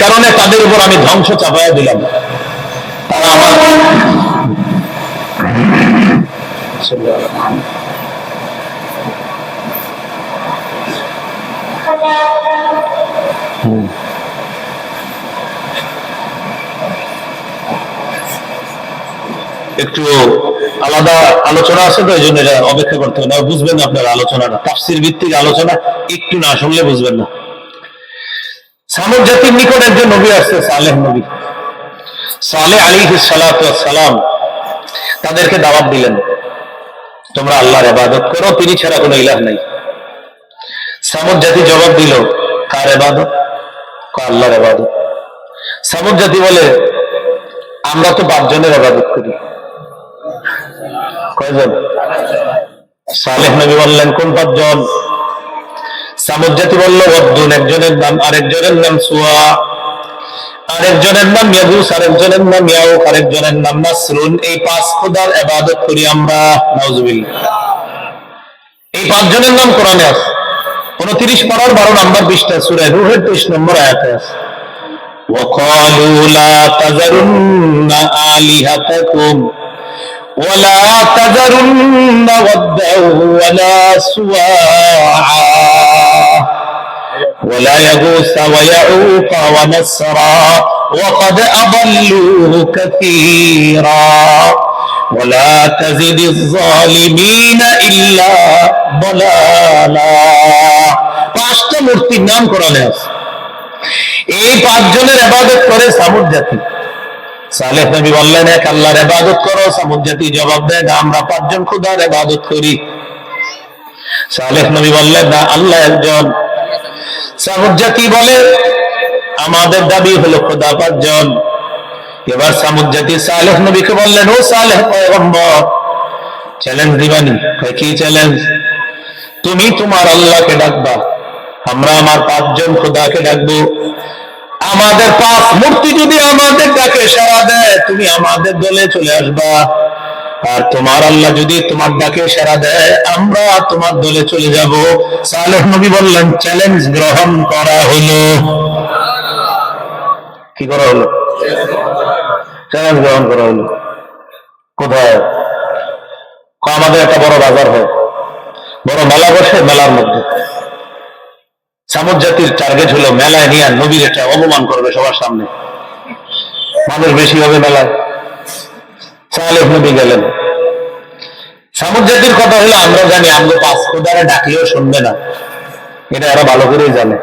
কারণে তাদের উপর আমি ধ্বংস চাপাইয়া দিলাম। তারা আমার একটু আলাদা আলোচনা আছে, তো এই জন্য এটা অপেক্ষা করতে হবে, না বুঝবেন না আপনার আলোচনাটা, তাফসীর ভিত্তিক আলোচনা, একটু না শুনলে বুঝবেন না। সামুদ জাতির নিকট একজন নবী আসছে, সালেহ নবী, সালেহ আলাইহিস সালাতু ওয়াস সালাম তাদেরকে দাওয়াত দিলেন, তোমরা আল্লাহর ইবাদত করো, তিনি ছাড়া কোনো ইলাহ নাই। সামুদ জাতি জবাব দিল, কার ইবাদত? আল্লাহর ইবাদত। সামুদ জাতি বলে, আমরা তো 5 জনের ইবাদত করি। কয়জন? সালেহ নবী বললেন, কোন 5 জন? সামুদ জাতি বলল, ওয়াদ্দুন একজনের নাম, আরেকজনের নাম সুয়া, আরেকজনের নাম ইয়াগুস, আরেকজনের নাম ইয়াউক, আরেকজনের নাম নাসরুন। এই 5 খোদার ইবাদত করি আমরা। নাউজুবিল্লাহ। এই 5 জনের নাম কোরআনে আছে, 29 পারার 12 নম্বর 20টা সূরা রূহের 23 নম্বর আয়াতে আছে। وقالوا لا تذرن آلهتكم ولا تذرن ودا ولا سواعا ولا يغوث ويعوق ونسرا وقد أضلوا كثيرا ولا تزد الظالمين إلا ضلالا। 5টা মূর্তির নাম কোরআনে আছে। এই 5 জনের ইবাদত করে সামুদ জাতি। সালেহ নবী বললেন, এক আল্লাহর ইবাদত করো। সামুদ জাতি জবাব দেয়, না, আমরা 5 জন খোদার ইবাদত করি। সালেহ নবী বললেন, না, আল্লাহ একজন। সামুদ জাতি বলে, আমাদের দাবি হলো খোদা 5 জন। এবার সামুদ জাতি সালেহ নবীকে বললেন, ও সালেহ পয়গম্বর, চ্যালেঞ্জ দিবানি? কি চ্যালেঞ্জ? তুমি তোমার আল্লাহকে ডাকবা, আমরা আমার 5 জন খোদাকে ডাকবো। আমাদের 5 মূর্তি যদি আমাদের ডাকে সাড়া দেয়, তুমি আমাদের দলে চলে আসবা। আর তোমার আল্লাহ যদি তোমার ডাকে সাড়া দেয়, আমরা তোমার দলে চলে যাব। সালেহ নবী বললেন, চ্যালেঞ্জ গ্রহণ করা হলো। কি করা হলো? চ্যালেঞ্জ গ্রহণ করা হলো। কোথায়? আমাদের একটা বড় বাজার হয়, বড় মেলা বসে, মেলার মধ্যে সামুদ জাতির টার্গেট হলো মেলায় নিয়ে নবীর একটা অপমান করবে সবার সামনে, মানুষ বেশি হবে মেলায়। সালেহ নবী গেলেন। সামুদ জাতির কথা হলো, আমরা জানি আমরা 5 খোদারে ডাকলেও শুনবে না, এটা এরা ভালো করেই জানে।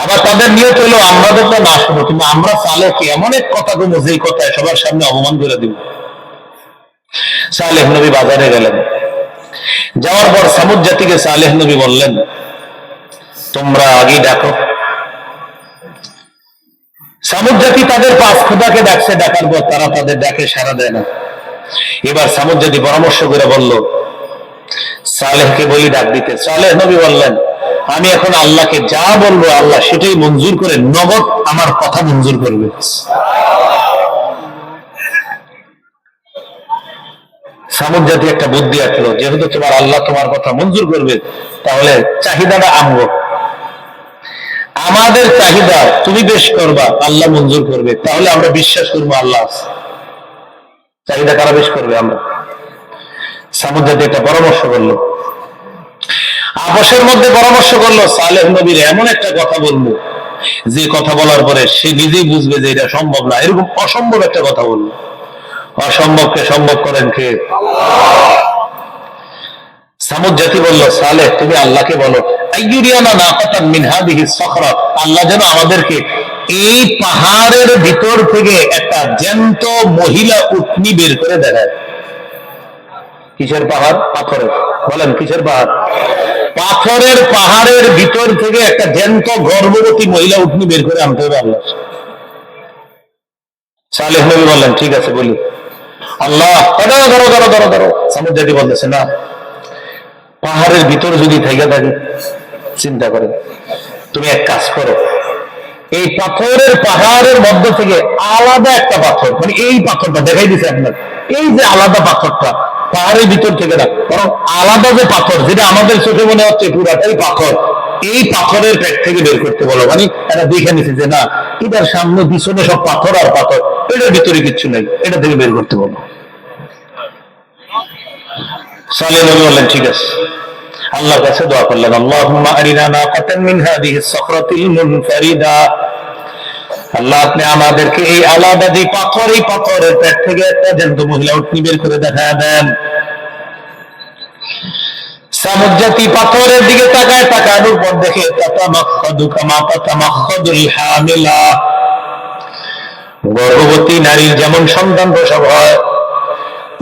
আবার তাদের নিয়ত হলো, আমাদের তো না শুনো, কিন্তু আমরা সালেহকে এমন এক কথা বলবো, যেই কথায় সবার সামনে অপমান করে দিব। সালেহ নবী বাজারে গেলেন। যাওয়ার পর সামুদ জাতিকে সালেহ নবী বললেন, তোমরা আগে ডাকো। সামুদ জাতি তাদের 5 খোদাকে ডাকছে, ডাকার পর তারা তাদের ডাকে সাড়া দেয় না। এবার সামুদ জাতি পরামর্শ করে বলল, সালেহকে বলি ডাক দিতে। সালেহ নবী বললেন, আমি এখন আল্লাহকে যা বলবো আল্লাহ সেটাই মঞ্জুর করে নগদ আমার কথা মঞ্জুর করবে। সামুদ জাতি একটা বুদ্ধি আসলো, যেহেতু তোমার আল্লাহ তোমার কথা মঞ্জুর করবে, তাহলে চাহিদাটা আমগো, আমাদের চাহিদা তুমি পেশ করবা, আল্লাহ মঞ্জুর করবে, তাহলে আমরা বিশ্বাস করবো আল্লাহ আছে। চাহিদা কারা পেশ করবে? আমরা। সামুদ জাতি একটা পরামর্শ করলো, আপসের মধ্যে পরামর্শ করলো, সালেহ নবীর এমন একটা কথা বলবো যে কথা বলার পরে সে নিজেই বুঝবে যে এটা সম্ভব না, এরকম অসম্ভব একটা কথা বলবো। অসম্ভবকে সম্ভব করেন কে? সামুদ জাতি বলল, সালেহ তুমি আল্লাহকে বলো, আইয়ুরিয়ানা নাকাতান মিন হাদিহি সখরা, আল্লাহ যেন আমাদেরকে এই পাহাড়ের ভিতর থেকে একটা জ্যান্ত মহিলা উটনি বের করে দেখায়। কিসের পাহাড়? পাথরের। বলেন কিসের পাহাড়? পাথরের পাহাড়ের ভিতর থেকে একটা জ্যান্ত গর্ভবতী মহিলা উটনি বের করে আনতে হবে আল্লাহ। সালেহ নবী বললেন, ঠিক আছে বলি। আল্লাহ ধরো ধরো ধরো ধরো। সামুদ জাতি বলতেছে, না, পাহাড়ের ভিতর যদি থেকে থাকে, চিন্তা করে তুমি এক কাজ করো, এই পাথরের পাহাড়ের মধ্য থেকে আলাদা একটা পাথর, মানে এই পাথরটা দেখাই দিছে আপনার, এই যে আলাদা পাথরটা পাহাড়ের ভিতর থেকে না, বরং আলাদা যে পাথর, যেটা আমাদের চোখে মনে হচ্ছে পুরাটাই পাথর, এই পাথরের পেট থেকে বের করতে বলো। মানে এরা দেখে নিছে যে না, এটার সামনে পিছনে সব পাথর আর পাথর, এটার ভিতরে কিচ্ছু নেই, এটা থেকে বের করতে বলো। সালেহ নবী বললেন ঠিক আছে। আল্লাহর কাছে দোয়া করলেন, আল্লাহুম্মা আরিনা নাকাতান মিন হাদিহিস সাখরাতিল মুনফারিদা, আল্লাহ আপনি আমাদেরকে এই আলাদা যে পাথর, এই পাথরের পেট থেকে একটা জ্যান্ত মহিলা উটনি বের করে দেখায় দেন। সামুদ জাতি পাথরের দিকে তাকায়, তাকানোর পর দেখে তাতামাখাদু কামা তাতামাখাদুল হামিলা, গর্ভবতী নারীর যেমন সন্তান প্রসব হয়,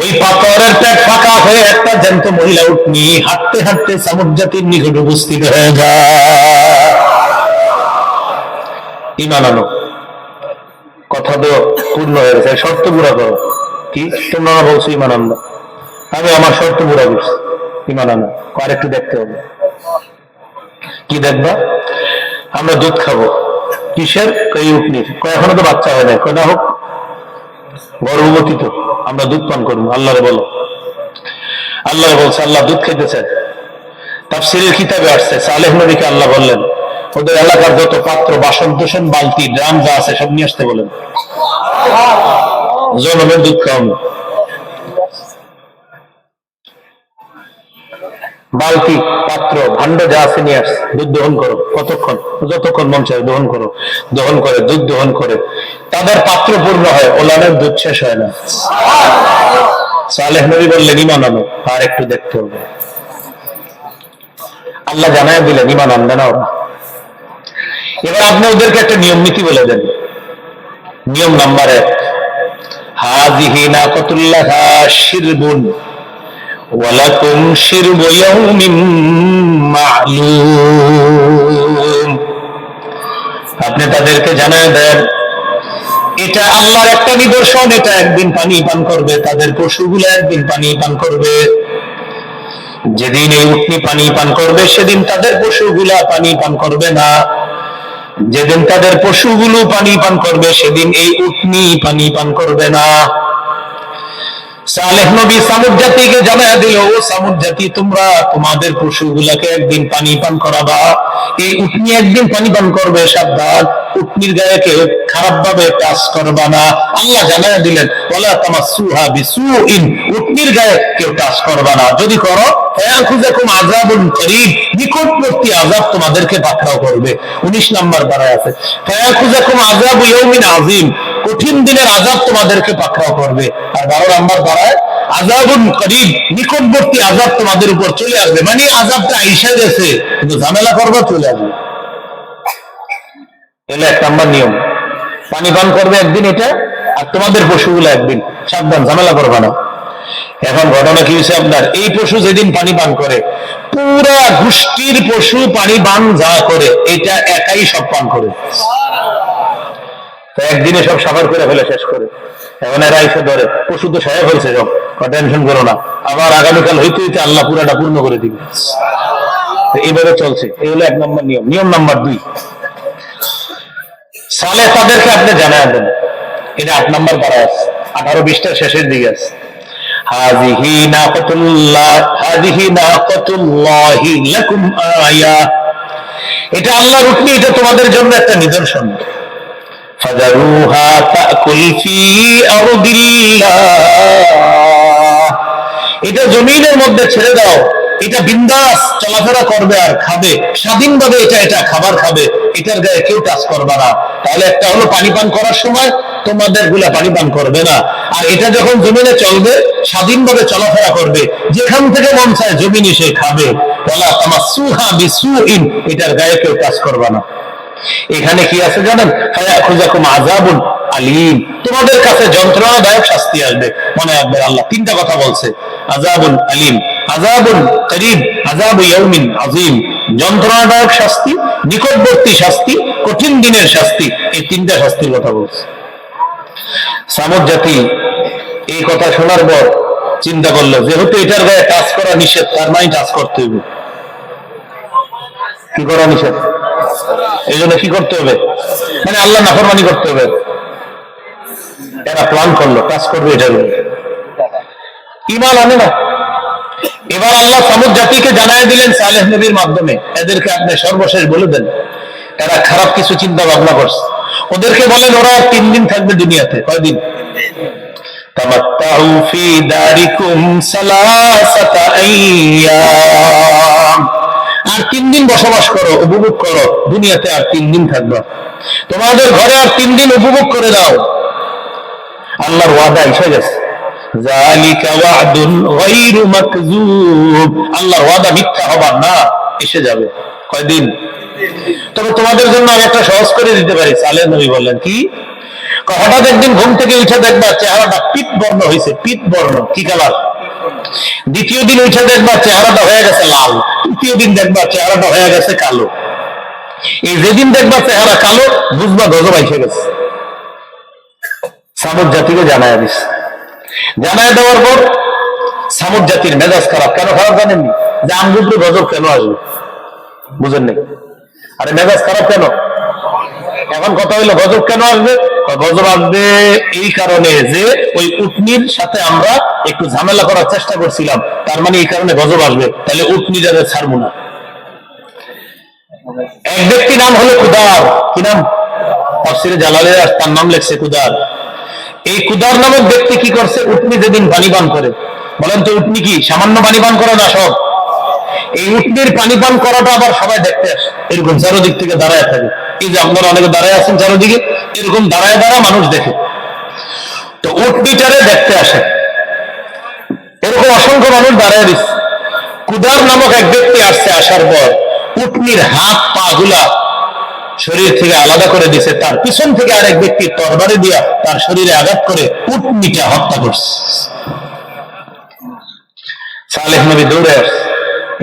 ওই পাথরের পেট ফাঁকা হয়ে একটা জ্যান্ত মহিলা উটনি হাঁটতে হাঁটতে সামুদ জাতির নিকট উপস্থিত হয়ে যায়। ঈমান আনো, কথা তো পূর্ণ হয়ে গেছে, শর্ত পুরা করো। কি তোমরা বলছো ঈমান আনো? আমি আমার শর্ত পুরা করছি, ঈমান আনো। আর একটু দেখতে হবে, কি দেখবা? আমরা দুধ খাবো, কিসের? এই উটনির। এখনো তো বাচ্চা হয় না, না হোক, গর্ভবতী তো, আমরা দুধ পান করবো। আল্লাহরে বলো, আল্লাহরে বলছে আল্লাহ দুধ খেতে চায়। তাফসীরের কিতাবে আসছে সালেহ নবীকে আল্লাহ বললেন ওদের এলাকার যত পাত্র, বাসন দূষণ, বালতি, ড্রাম যা আছে সব নিয়ে আসতে বলেন, জনমের দুধ খাওয়ানো। বালতি, পাত্র, ভান্ড যা আছে নিয়ে আস, দুধ দহন করো। কতক্ষণ? যতক্ষণ মন চায় দহন করো। দহন করে, দুধ দহন করে তাদের পাত্র পূর্ণ হয়, ওলানের দুধ শেষ হয় না। সালেহ নবী বললেন ঈমান আনো। আর একটু দেখতে হবে। আল্লাহ জানায় দিলেন ঈমান আনবে না ওরা। এবার আপনি ওদেরকে একটা নিয়ম নীতি বলে দেন। নিয়ম নাম্বার 1, হাযিহি নাকাতুল্লাহা শিরবুন ওয়ালাকুম শিরবু ইয়াউমিন মা'লুম। আপনি তাদেরকে জানায় দেন এটা আল্লাহর একটা নিদর্শন, এটা একদিন পানি পান করবে, তাদের পশুগুলো একদিন পানি পান করবে। যেদিন এই উটনি পানি পান করবে সেদিন তাদের পশুগুলা পানি পান করবে না। যেদিন তাদের পশুগুলো পানি পান করবে সেদিন এই উটনি পানি পান করবে না। সালেহ নবী সামুদ জাতিকে জানায় দিল, ও সামুদ জাতি, তোমরা তোমাদের পশুগুলাকে একদিন পানি পান করাবা, এই উটনি একদিন পানি পান করবে, সাবধান, উটনির গায়ে কেউ খারাপ ভাবে টাচ করবা না। আল্লাহ জানায় দিলেন ওয়ালা তামাসসুহা বিসুইন, উটনির গায়ে কেউ টাচ করবা না, যদি করো ফায়াখুযাকুম আযাবুন করিব, নিকটবর্তী আযাব তোমাদেরকে পাকড়াও করবে। 19 নম্বর পারায় আছে ফায়াখুযাকুম আযাবু ইয়াউমিন আযীম, কঠিন দিনের আযাব তোমাদেরকে পাকড়াও করবে। আর 12 নম্বর পারায় আযাবুন করিব, নিকটবর্তী আযাব তোমাদের উপর চলে আসবে। মানে আযাবটা আইসা গেছে, কিন্তু ঝামেলা করবে, চলে আসবে। এলে 1 নম্বর নিয়ম, পানি পান করবে একদিন এটা, আর তোমাদের পশুগুলো একদিন, সাবধান, ঝামেলা করবে না। এখন ঘটনা কি হয়েছে আপনার, এই পশু যেদিন পানি পান করে, পুরা গোষ্ঠীর পশু পানি পান যা করে এটা একাই সব পান করে, তো একদিনে সব সাফার করে ফেলে, শেষ করে। এখন এরা এসে ধরে, পশু তো সহায় হয়েছে সব, টেনশন করো না, আবার আগামীকাল হইতে হইতে আল্লাহ পুরাটা পূর্ণ করে দিবে। এইভাবে চলছে। এই হলো 1 নম্বর নিয়ম। নিয়ম নাম্বার 2, সালেহ তাদেরকে আপনি জানায় দেন, এটা 8 নম্বর পারা আছে, 18-20টার শেষের দিকে আছে, হাযিহি নাকাতুল্লাহি লাকুম আয়া, এটা আল্লাহর উটনি, এটা তোমাদের জন্য একটা নিদর্শন। ফাযারুহা তাকুল ফি আরদিল্লাহ, এটা জমিনের মধ্যে ছেড়ে দাও, এটা বিন্দাস চলাফেরা করবে আর খাবে, স্বাধীনভাবে এটা খাবার খাবে, এটার গায়ে কেউ টাচ করবে না। তাহলে একটা হলো পানি পান করার সময় তোমাদের গুলা পানি পান করবে না, আর এটা যখন জমিনে চলবে স্বাধীনভাবে চলাফেরা করবে, যেখান থেকে মন চায় জমিনে সে খাবে। ওয়ালা তামাসসুহা বিসুইন, এটার গায়ে কেউ টাচ করবে না। এখানে কি আছে জানেন, ফায়াখুযাকুম আযাবুন আলীম, তোমাদের কাছে যন্ত্রণাদায়ক শাস্তি আসবে। মনে রাখবেন আল্লাহ 3টা কথা বলছে, আযাবুন আলীম, আযাবুন করিব, আযাবু ইয়াউমিন আযীম, যন্ত্রণাদায়ক শাস্তি, নিকটবর্তী শাস্তি, কঠিন দিনের শাস্তি, এই 3টা শাস্তির কথা বলছে। সামুদ জাতি এই কথা শোনার পর চিন্তা করলো, যেহেতু এটার গায়ে টাচ করা নিষেধ, তার মানে টাচ করতে হবে। কি করা নিষেধ? এই জন্য কি করতে হবে, মানে আল্লাহ নাফরমানি করতে হবে। এরা প্ল্যান করলো টাচ করবে, এটা ঈমান আনে না। এবার আল্লাহ সামুদ জাতিকে জানায় দিলেন সালেহ নবীর মাধ্যমে, এদেরকে আপনি সর্বশেষ বলে দেন, এরা খারাপ কিছু চিন্তা ভাবনা করছে। ওদেরকে বলেন ওরা 3 দিন থাকবে দুনিয়াতে। কয়দিন? তামাত্তাউ ফি দারিকুম সালাসাতা আইয়াম, আর 3 দিন বসবাস করো, উপভোগ করো দুনিয়াতে, আর 3 দিন থাকবা তোমাদের ঘরে, আর 3 দিন উপভোগ করে দাও। আল্লাহর ওয়াদা এসে গেছে, যালিকা ওয়াদুন গায়রু মাকযুব, আল্লাহর ওয়াদা মিথ্যা হবার না, এসে যাবে। কয়দিন? তবে তোমাদের জন্য আমি একটা সহজ করে দিতে পারি। সালেহ নবী বললেন কি, হঠাৎ একদিন ঘুম থেকে উঠে দেখবা চেহারাটা পিত বর্ণ হয়েছে, পিত বর্ণ, কি কালার? দ্বিতীয় দিন উঠে দেখবা চেহারাটা হয়ে গেছে লাল, তৃতীয় দিন দেখবা চেহারাটা হয়ে গেছে কালো। এই যেদিন দেখবা চেহারা কালো, বুঝবা গজব এসে গেছে। সামুদ জাতিকে জানায় দিস। জানায় দেওয়ার পর সামুদ জাতির মেজাজ খারাপ। কেন খারাপ জানেননি? যে আমগুলো গজব কেন আসবে, বুঝেন নাই? আরে মেজাজ খারাপ কেন? এখন কথা হইলো গজব কেন আসবে? গজব আসবে এই কারণে যে ওই উটনির সাথে আমরা একটু ঝামেলা করার চেষ্টা করছিলাম, তার মানে এই কারণে গজব আসবে। তাহলে উটনিটা ছাড়বো না। এক ব্যক্তি নাম হলো কুদার। কি নাম? তাফসীরে জালালে তার নাম লেখছে কুদার। এই কুদার নামক ব্যক্তি কি করছে? উটনি যেদিন পানি পান করে, বলেন তো উটনি কি সামান্য পানি পান করে না? সব। এই উটনির পানি পান করাটা আবার সবাই দেখতে আসে, এরকম চারোদিক থেকে দাঁড়ায় থাকে। এই যে আপনারা অনেকে দাঁড়ায় আছেন চারোদিকে, এরকম দাঁড়ায় দাঁড়া মানুষ দেখে, তো উটনিটারে দেখতে আসে। এরকম অসংখ্য মানুষ দাঁড়ায় দিচ্ছে। কুদার নামক এক ব্যক্তি আসছে, আসার পর উটনির হাত পা গুলা শরীর থেকে আলাদা করে দিছে। তার পিছন থেকে আরেক ব্যক্তি তরবারি দিয়া তার শরীরে আঘাত করে উটনিটা হত্যা করছে। সালেহ নবী দৌড়ে আসছে।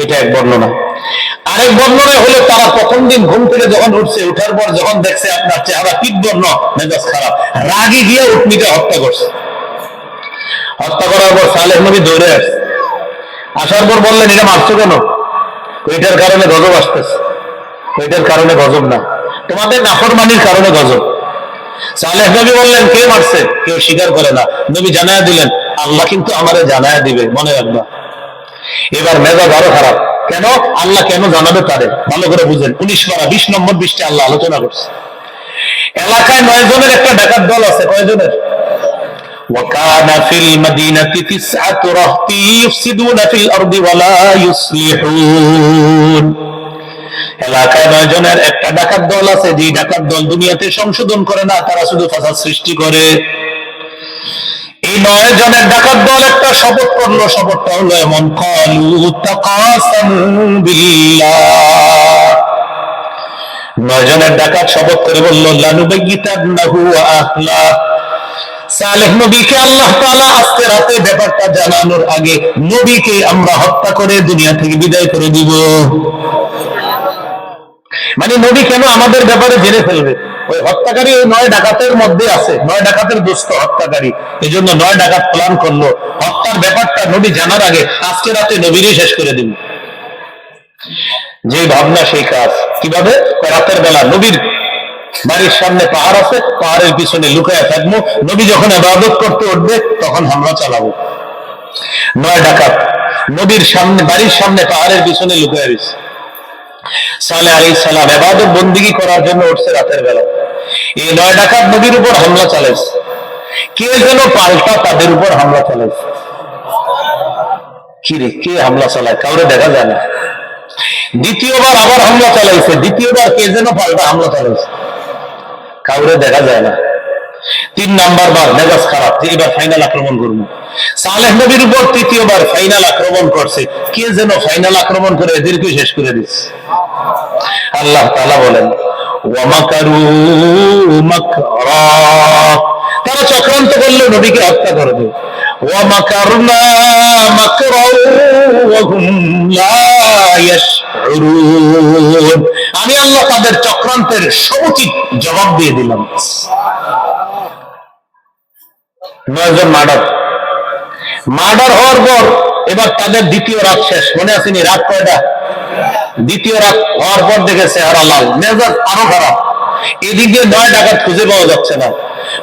এটা এক বর্ণনা। আরেক বর্ণনা হলো তারা প্রথম দিন ঘুম থেকে যখন উঠছে, উঠার পর যখন দেখছে আপনার চেহারা পিঠ বর্ণ, মেজাজ খারাপ, রাগে গিয়ে উটনিটা হত্যা করছে। হত্যা করার পর সালেহ নবী দৌড়ে আসছে। আসার পর বললেন, এটা মারছো কেন? ওইটার কারণে গজব আসতেছে। ওইটার কারণে গজব না, তোমাদের নাফরমানির কারণে গজব। সালেহ নবী বললেন, কে মারছে? কেউ স্বীকার করে না। নবী জানায়া দিলেন, আল্লাহ কিন্তু আমারে জানায়া দিবে, মনে রাখবা। এবার মেজাজ আরো খারাপ। কেন? আল্লাহ কেন জানাবে তারে, ভালো করে বুঝেন। 19 পারা 20 নম্বর পৃষ্ঠায় আল্লাহ আলোচনা করছে। এলাকায় 9 জনের একটা ডাকাত দল আছে। কয়জনের? وكان في المدينة 9 رهط يفسدون في الأرض ولا يصلحون। এলাকায় 9 জনের একটা ডাকাত দল আছে, যে ডাকাত দল দুনিয়াতে সংশোধন করে না, তারা শুধু ফাসাদ সৃষ্টি করে। এই 9 জনের ডাকাত দল একটা শপথ করলো। শপথটা হলো এমন, ক্বালু তাকাসামু বিল্লাহ। 9 জনের ডাকাত শপথ করে বলল, লানুবাইয়িতান্নাহু ওয়া আহলা। সালেহ নবীকে আল্লাহ তাআলা আজকে রাতে ব্যাপারটা জানানোর আগে নবীকে আমরা হত্যা করে দুনিয়া থেকে বিদায় করে দিব। মানে নবী কেন আমাদের ব্যাপারে জেনে ফেলবে? ওই হত্যাকারী ওই 9 ডাকাতের মধ্যে আছে, 9 ডাকাতের দোস্ত হত্যাকারী। এই জন্য 9 ডাকাত প্ল্যান করলো হত্যার ব্যাপারটা নবী জানার আগে আজকে রাতে নবীরই শেষ করে দিন। যে ভাবনা সেই কাজ। কিভাবে? রাতের বেলা নবীর বাড়ির সামনে পাহাড় আছে, পাহাড়ের পিছনে লুকায় থাকবো, নবী যখন ইবাদত করতে উঠবে তখন হামলা চালাবো। 9 ডাকাত নবীর সামনে, বাড়ির সামনে পাহাড়ের পিছনে লুকায় রয়েছে। সালেহ আলাইহিস সালাম ইবাদত বন্দেগী করার জন্য উঠছে রাতের বেলা। এই 9 ডাকাত নবীর উপর হামলা চালাইছে। কে যেন পাল্টা তাদের উপর হামলা চালাইছে। কি রে, কে হামলা চালায়? কাউরে দেখা যায় না। দ্বিতীয়বার আবার হামলা চালাইছে। দ্বিতীয়বার কে যেন পাল্টা হামলা চালাইছে, কাউরে দেখা যায় না। 3 নাম্বার বার মেজাজ খারাপ, যে এবার ফাইনাল আক্রমণ করবো। সালেহ নবীর উপর তৃতীয়বার ফাইনাল আক্রমণ করছে। কে যেন ফাইনাল আক্রমণ করে এদেরকে শেষ করে দিচ্ছে। আল্লাহ তাআলা বলেন, ওয়া মাকারু মাকরা, তারা চক্রান্ত করলো নবীকে হত্যা করবে। ওয়া মাকারনা মাকরা ওয়া হুম লা ইয়াশউরুন, আমি আল্লাহ তাদের চক্রান্তের সমুচিত জবাব দিয়ে দিলাম। 9 জন মার্ডার হওয়ার পর এবার তাদের দ্বিতীয় রাত শেষ। মনে আসেনি রাত কয়টা? দ্বিতীয় রাত হওয়ার পর দেখে চেহারা লাল, মেজাজ আরো খারাপ। এদিকে 9 ডাকাত খুঁজে পাওয়া যাচ্ছে না।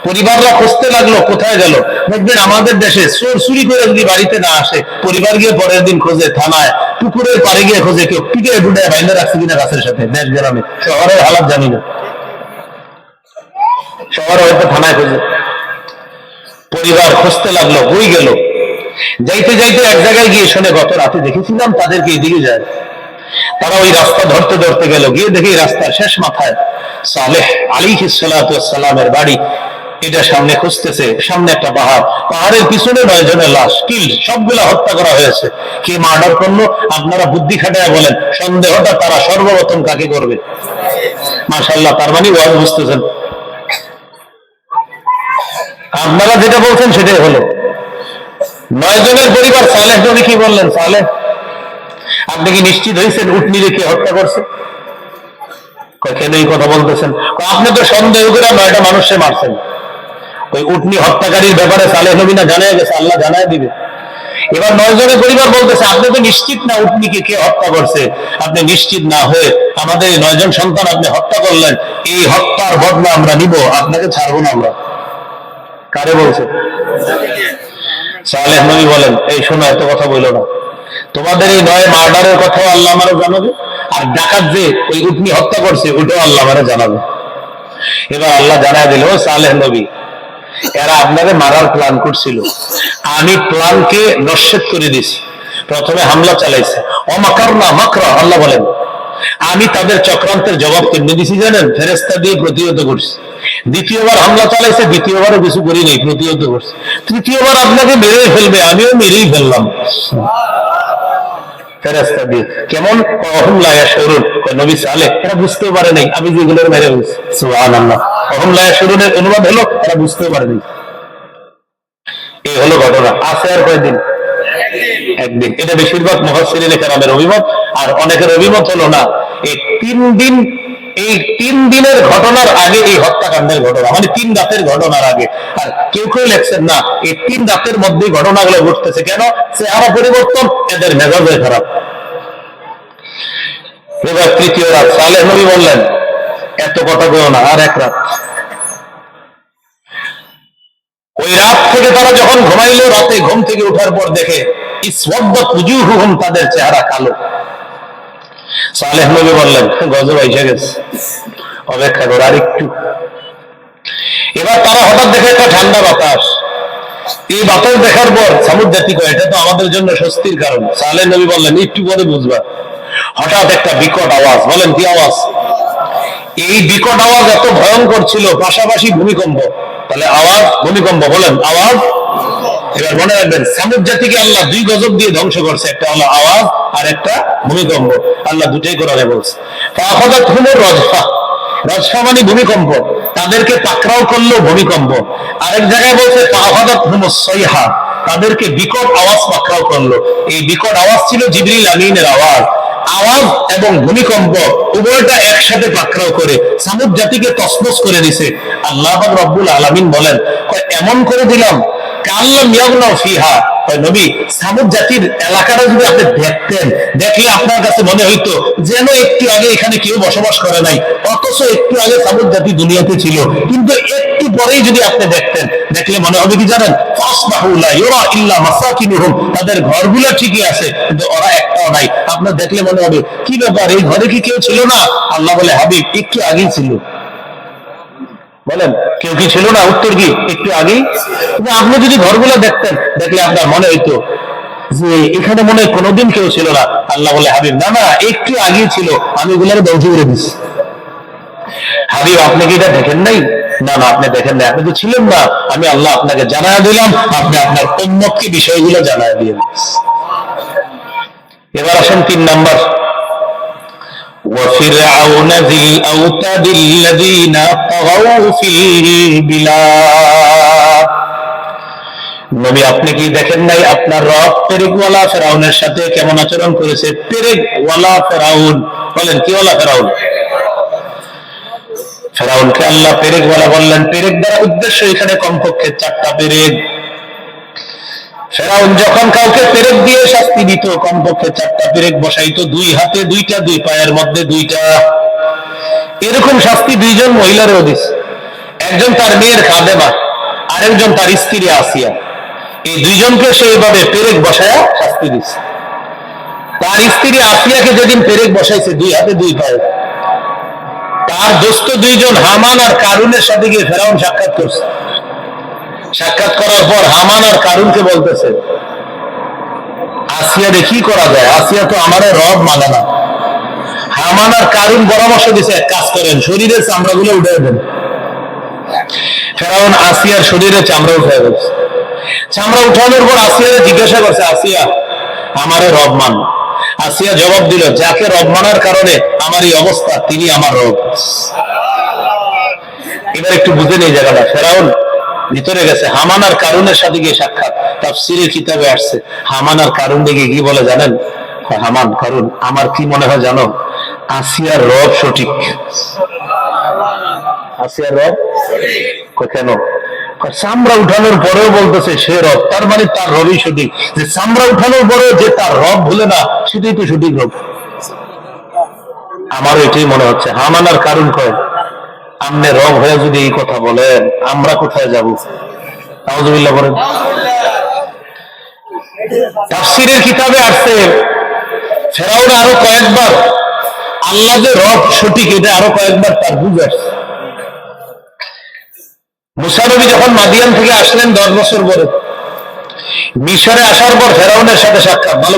পরিবাররা খুঁজতে লাগলো কোথায় গেল। দেখবেন আমাদের দেশে চোর চুরি করে যদি বাড়িতে না আসে, পরিবার গিয়ে পরের দিন খোঁজে থানায়, পুকুরের পাড়ে গিয়ে খোঁজে কেউ পিঠে ডুডে বাইন্দা রাখছে কিনা গাছের সাথে। দেশ গ্রামে, শহরের হালাত জানি না, শহরে হয়তো থানায় খোঁজে। পরিবার খুঁজতে লাগলো, বই গেল। যাইতে যাইতে এক জায়গায় গিয়ে শুনে গত রাতে দেখেছিলাম তাদেরকে এদিকে যায়। তারা ওই রাস্তা ধরতে ধরতে গেল, গিয়ে দেখে রাস্তার শেষ মাথায় সালেহ আলাইহিস সালাতু ওয়াস সালামের বাড়ি। এটা সামনে খুঁজতেছে, সামনে একটা পাহাড়, পাহাড়ের পিছনে 9 জনের লাশ, কিল, সবগুলা হত্যা করা হয়েছে। কে মার্ডার করলো? আপনারা বুদ্ধি খাটায় বলেন। সন্দেহটা তারা সর্বপ্রথম কাকে করবে? মাশাআল্লাহ, তার মানে ওয়াজ বুঝতেছেন। আপনারা যেটা বলছেন সেটাই হলো। 9 জনের পরিবার। সালেহ নবী কি বললেন? সালেহ, আপনি কি নিশ্চিত হয়েছেন উটনি রেখে হত্যা করছে? কেন এই কথা বলতেছেন? আপনি তো সন্দেহ করে 9টা মানুষে মারছেন। ওই উটনি হত্যাকারীর ব্যাপারে সালেহ নবী না জানায় গেছে, আল্লাহ জানায় দিবে। এবার 9 জনের পরিবার বলতেছে, আপনি তো নিশ্চিত না উটনিকে কে হত্যা করছে? আপনি নিশ্চিত না হয়ে আমাদের 9 জন সন্তান আপনি হত্যা করলেন, এই হত্যার বদলা আমরা নিব, আপনাকে ছাড়বো না আমরা। কারে বলছে? সালেহ নবী বলেন, এই শোনো, এত কথা বললো না, তোমাদের এই 9 মার্ডারের কথাও আল্লাহ আমারে জানাবে, আর ডাকাত যে ওই উটনি হত্যা করছে ওটাও আল্লাহ আমারে জানাবে। এবার আল্লাহ জানায় দিল, সালেহ নবী, এরা আপনাকে মারার প্ল্যান করছিল, আমি প্ল্যানকে নস্যাৎ করে দিয়েছি। প্রথমে হামলা চালাইছে, অমাকারনা মাকরা, আল্লাহ বলেন, আমি তাদের চক্রান্তের জবাব কেমনে দিছি জানেন? ফেরেশতা দিয়ে প্রতিহত করছি। দ্বিতীয়বার হামলা চালাইছে, দ্বিতীয়বারও কিছু করি নেই, প্রতিহত করছে। তৃতীয়বার আপনাকে মেরেই ফেলবে, আমিও মেরেই ফেললাম ফেরেশতা দিয়ে। কেমন? অহুম লা ইয়াশউরুন। নবী সালেহ, এরা বুঝতেও পারে নাই আমি যেগুলোর মেরে ফেলছি। সুবহানাল্লাহ। অহুম লা ইয়াশউরুনের অনুবাদ হলো এরা বুঝতেও পারে নাই। এই হলো ঘটনা। আছে আর কয়দিন? একদিন। এটা বেশিরভাগ মুফাসসিরিনে কেরামের অভিমত। আর অনেকের অভিমত হলো না, এই 3 দিন, এই 3 দিনের ঘটনার আগে এই হত্যাকাণ্ডের ঘটনা, মানে 3 রাতের ঘটনার আগে। আর কেউ কেউ লেখছেন না, এই 3 রাতের মধ্যে ঘটনাগুলো ঘটতেছে। কেন? চেহারা পরিবর্তন, এদের মেজাজে খারাপ। এবার তৃতীয় রাত, সালেহ নবী বললেন, এত কথা কেউ না, আর 1 রাত। ওই রাত থেকে তারা যখন ঘুমাইলো, রাতে ঘুম থেকে ওঠার পর দেখে ইসওয়াদ্দাত উজুহুহুম, তাদের চেহারা কালো। সালেহ নবী বললেন, গজব আইসা গেছে, অপেক্ষা করো আর একটু। এবার তারা হঠাৎ দেখে একটা ঠান্ডা বাতাস। এই বাতাস দেখার পর সামুদ জাতি কয়, এটা তো আমাদের জন্য স্বস্তির কারণ। সালেহ নবী বললেন, একটু পরে বুঝবা। হঠাৎ একটা বিকট আওয়াজ। বলেন কি আওয়াজ? এই বিকট আওয়াজ এত ভয়ঙ্কর ছিল, পাশাপাশি ভূমিকম্প। তাহলে আওয়াজ, ভূমিকম্প। বলেন আওয়াজ। এবার মনে রাখবেন, সামুদ জাতিকে আল্লাহ 2 গজব দিয়ে ধ্বংস করছে, একটা হলো আওয়াজ আর একটা ভূমিকম্প। আল্লাহ দুটোই কোরআনে বলছে। ফাআখাযাতহুমুর রাজফা, রাজফা মানে ভূমিকম্প, তাদেরকে পাকড়াও করলো ভূমিকম্প। আরেক জায়গায় বলছে ফাআখাযাতহুমুস সাইহা, তাদেরকে বিকট আওয়াজ পাকড়াও করলো। এই বিকট আওয়াজ ছিল জিবরিল আমিনের আওয়াজ। আওয়াজ এবং ভূমিকম্প উভয়টা একসাথে পাকড়াও করে সামুদ জাতিকে তছনছ করে দিছে। আল্লাহ রাব্বুল আলামিন বলেন, এমন করে দিলাম কাল্লাম ইয়াগনাউ ফিহা। নবী, সামুদ জাতির এলাকাটা যদি আপনি দেখতেন, দেখলে আপনার কাছে মনে হইতো যেন একটু আগে এখানে কেউ বসবাস করে নাই, অথচ একটু আগে সামুদ জাতি দুনিয়াতে ছিল। কিন্তু একটু পরেই যদি আপনি দেখতেন, দেখলে মনে হবে কি জানেন? ফাসবাহু লা ইউরা ইল্লা মাসাকিনুহুম, তাদের ঘরগুলো ঠিকই আছে কিন্তু ওরা একটাও নাই। আপনার দেখলে মনে হবে কি ব্যাপার, এই ঘরে কি কেউ ছিল না? আল্লাহ বলে, হাবিব, একটু আগেই ছিল। বলেন, কেউ কি ছিল না? উত্তর কি, একটু আগেই। কিন্তু আপনি যদি ঘরগুলো দেখতেন, দেখলে আপনার মনে হইতো যে এখানে মনে হয় কোনোদিন কেউ ছিল না। আল্লাহ বলে, হাবিব, না না, একটু আগেই ছিল, আমি এগুলোর ধ্বংস করে দিচ্ছি। হাবিব, আপনি কি এটা দেখেন নাই? না না, আপনি দেখেন নাই, আপনি তো ছিলেন না। আমি আল্লাহ আপনাকে জানায় দিলাম, আপনি আপনার উম্মতকে বিষয়গুলো জানায় দিলেন। এবার আসেন 3 নাম্বার, وفرعون ذي الأوتاد الذين طغوا في البلاد। নবী, আপনি কি দেখেন নাই আপনার রব পেরেকওয়ালা ফেরাউনের সাথে কেমন আচরণ করেছে? পেরেকওয়ালা ফেরাউন। বলেন কি ওয়ালা ফেরাউন? ফেরাউনকে আল্লাহ পেরেকওয়ালা বললেন। পেরেক দ্বারা উদ্দেশ্য এখানে কমপক্ষে 4টা পেরেক। ফেরাউন যখন কাউকে পেরেক দিয়ে শাস্তি দিত, কমপক্ষে 4টা পেরেক বসাইতো, 2 হাতে 2টা, 2 পায়ের মধ্যে 2টা। এরকম শাস্তি 2 জন মহিলারও দিছে। একজন তার মেয়ের খাদেমা, আরেকজন তার স্ত্রী আসিয়া। এই দুইজনকে সে এইভাবে পেরেক বসায়া শাস্তি দিচ্ছে। তার স্ত্রী আসিয়াকে যেদিন পেরেক বসাইছে দুই হাতে দুই পায়ে, তার দোস্ত দুইজন হামান আর কারুনের সাথে গিয়ে ফেরাউন সাক্ষাৎ করছে। সাক্ষাৎ করার পর হামান আর কারুনকে বলতেছে, আসিয়া রে কি করা যায়, আসিয়া তো আমার রব মানে না। হামান আর কারুন পরামর্শ দিছে, এক কাজ করেন, শরীরের চামড়াগুলো উঠে দেন। ফেরাউন আসিয়ার শরীরে চামড়া উঠে গেছে। চামড়া উঠানোর পর আসিয়ারে জিজ্ঞাসা করছে, আসিয়া আমারে রব মান। আসিয়া জবাব দিল, যাকে রব মানার কারণে আমার এই অবস্থা তিনি আমার রব। এবার একটু বুঝে নেই জায়গাটা। ফেরাউন ভিতরে গেছে, হামান আর কারুনের সাথে গিয়ে সাক্ষাৎ। তাফসীরের কিতাবে আসছে, হামান আর কারুন দিকে কি বলে জানেন? হামান, কারুন, আমার কি মনে হয় জানো, আসিয়ার রব সঠিক। আসিয়ার রব কেন? চামড়া উঠানোর পরেও বলতেছে সে রব, তার মানে তার রবই সঠিক। যে চামড়া উঠানোর পরেও যে তার রব ভুলে না, সেটাই তো সঠিক রব। আমারও এটাই মনে হচ্ছে। হামান আর কারুন কয়, আপনি রব হয়ে যদি এই কথা বলেন, আমরা কোথায় যাব? আউযুবিল্লাহ বলেন। তাফসীরের কিতাবে আসছে, ফেরাউন আরো কয়েকবার আল্লাহ যে রব সঠিক এটা আরো কয়েকবার তার বুঝে আসছে। মুসা নবী যখন মাদিয়ান থেকে আসলেন 10 বছর পরে, মিশরে আসার পর ফেরাউনের সাথে সাক্ষাৎ। ভালো